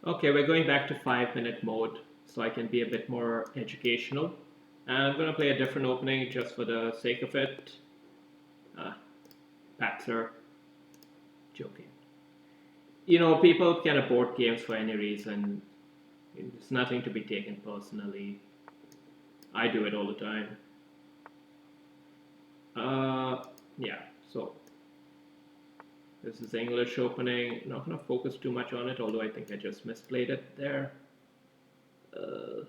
Okay, we're going back to 5-minute mode so I can be a bit more educational. And I'm going to play a different opening just for the sake of it. Uh, Patzer, joking. You know, people can abort games for any reason. It's nothing to be taken personally. I do it all the time. Yeah, so this is English opening. Not going to focus too much on it, although I think I just misplayed it there. Uh,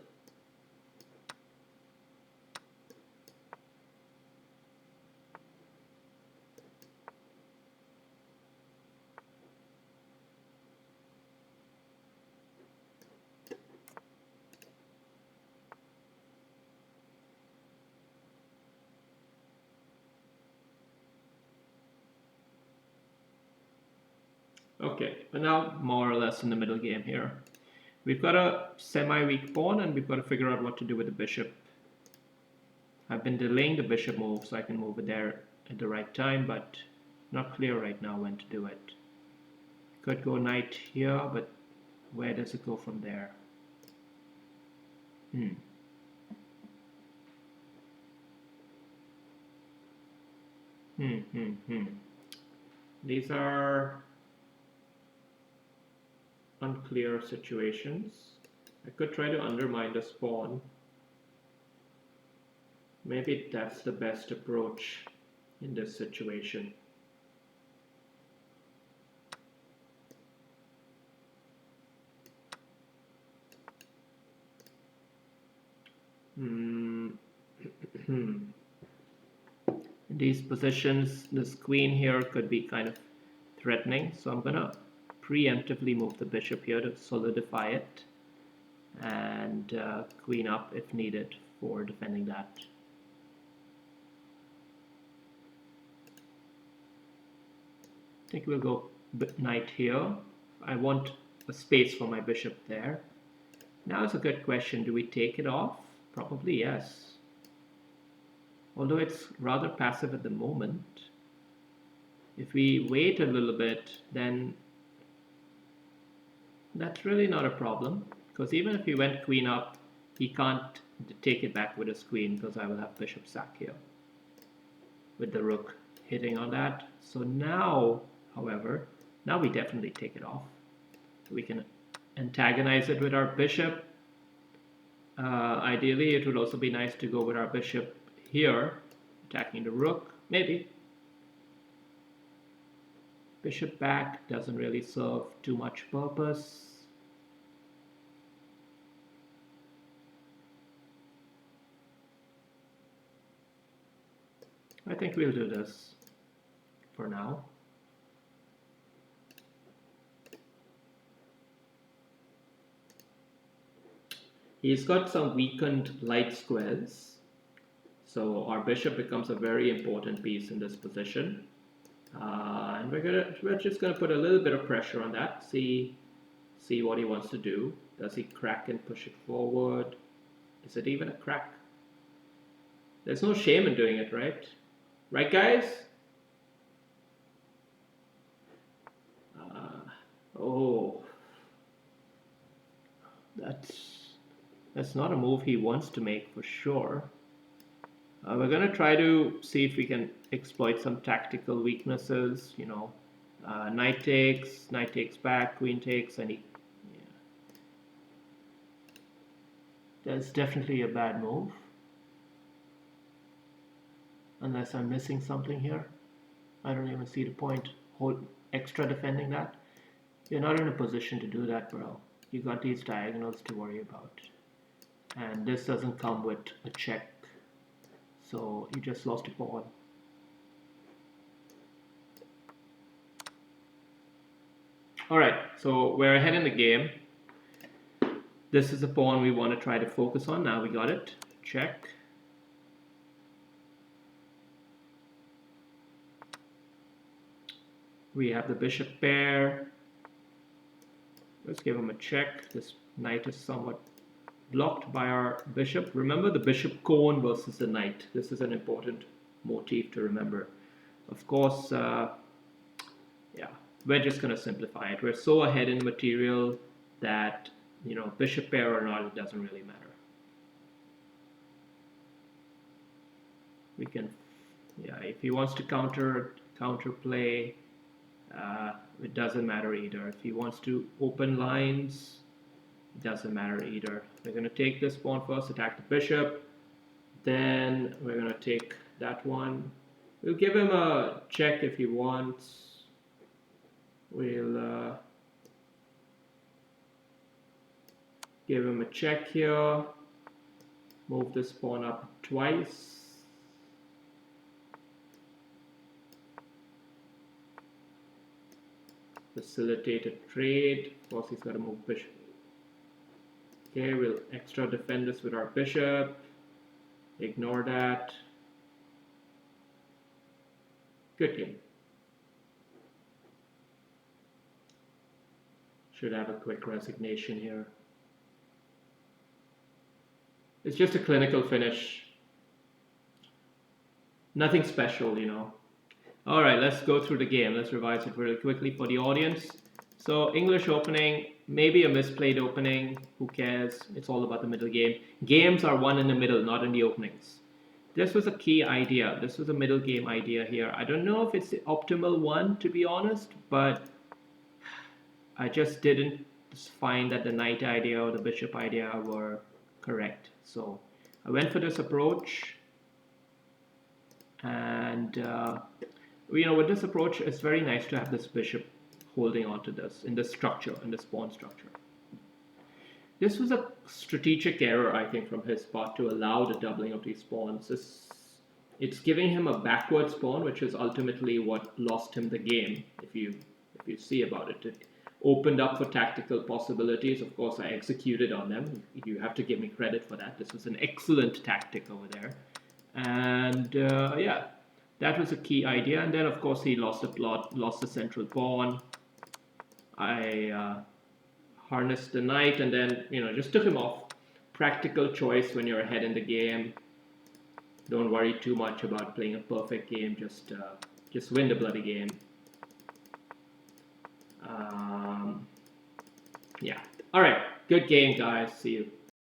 okay, but now more or less in the middle game here. We've got a semi-weak pawn and we've got to figure out what to do with the bishop. I've been delaying the bishop move so I can move it there at the right time, but not clear right now when to do it. Could go knight here, but where does it go from there? Hmm. These are unclear situations. I could try to undermine the pawn. Maybe that's the best approach in this situation. In these positions, this queen here could be kind of threatening, so I'm gonna preemptively move the bishop here to solidify it, and queen up if needed for defending that. I think we'll go knight here. I want a space for my bishop there. Now it's a good question, do we take it off? Probably yes. Although it's rather passive at the moment. If we wait a little bit, then that's really not a problem, because even if he went queen up, he can't take it back with his queen because I will have bishop sack here with the rook hitting on that. So now, however, now we definitely take it off. So we can antagonize it with our bishop. Ideally, it would also be nice to go with our bishop here, attacking the rook, maybe. Bishop back doesn't really serve too much purpose. I think we'll do this for now. He's got some weakened light squares, so our bishop becomes a very important piece in this position. And we're just gonna put a little bit of pressure on that. See what he wants to do. Does he crack and push it forward? Is it even a crack? There's no shame in doing it, right? Right, guys? Oh, that's not a move he wants to make for sure. We're going to try to see if we can exploit some tactical weaknesses, you know. Knight takes back, queen takes, and he... Yeah. That's definitely a bad move. Unless I'm missing something here. I don't even see the point. Hold extra defending that. You're not in a position to do that, bro. You got these diagonals to worry about. And this doesn't come with a check. So you just lost a pawn. Alright, so we're ahead in the game. This is the pawn we want to try to focus on. Now we got it. Check. We have the bishop pair. Let's give him a check. This knight is somewhat blocked by our bishop. Remember the bishop cone versus the knight. This is an important motif to remember. Of course, yeah, we're just going to simplify it. We're so ahead in material that, you know, bishop pair or not, it doesn't really matter. We can, yeah, if he wants to counter play, it doesn't matter either. If he wants to open lines, it doesn't matter either. We're going to take this pawn first, attack the bishop, then we're going to take that one. We'll give him a check if he wants. We'll give him a check here, move this pawn up twice. Facilitate a trade. Of course, he's got to move bishop. Okay, we'll extra defend this with our bishop. Ignore that. Good game. Should have a quick resignation here. It's just a clinical finish. Nothing special, you know. All right, let's go through the game. Let's revise it really quickly for the audience. So English opening, maybe a misplayed opening. Who cares? It's all about the middle game. Games are won in the middle, not in the openings. This was a key idea. This was a middle game idea here. I don't know if it's the optimal one, to be honest, but I just didn't find that the knight idea or the bishop idea were correct. So I went for this approach, and you know, with this approach, it's very nice to have this bishop holding on to this in this structure, in this pawn structure. This was a strategic error, I think, from his part to allow the doubling of these pawns. It's giving him a backwards pawn, which is ultimately what lost him the game. If you see about it, it opened up for tactical possibilities. Of course, I executed on them. You have to give me credit for that. This was an excellent tactic over there, and yeah. That was a key idea, and then of course he lost the plot, lost the central pawn. I harnessed the knight, and then, you know, just took him off. Practical choice when you're ahead in the game. Don't worry too much about playing a perfect game. Just win the bloody game. Yeah. All right. Good game, guys. See you.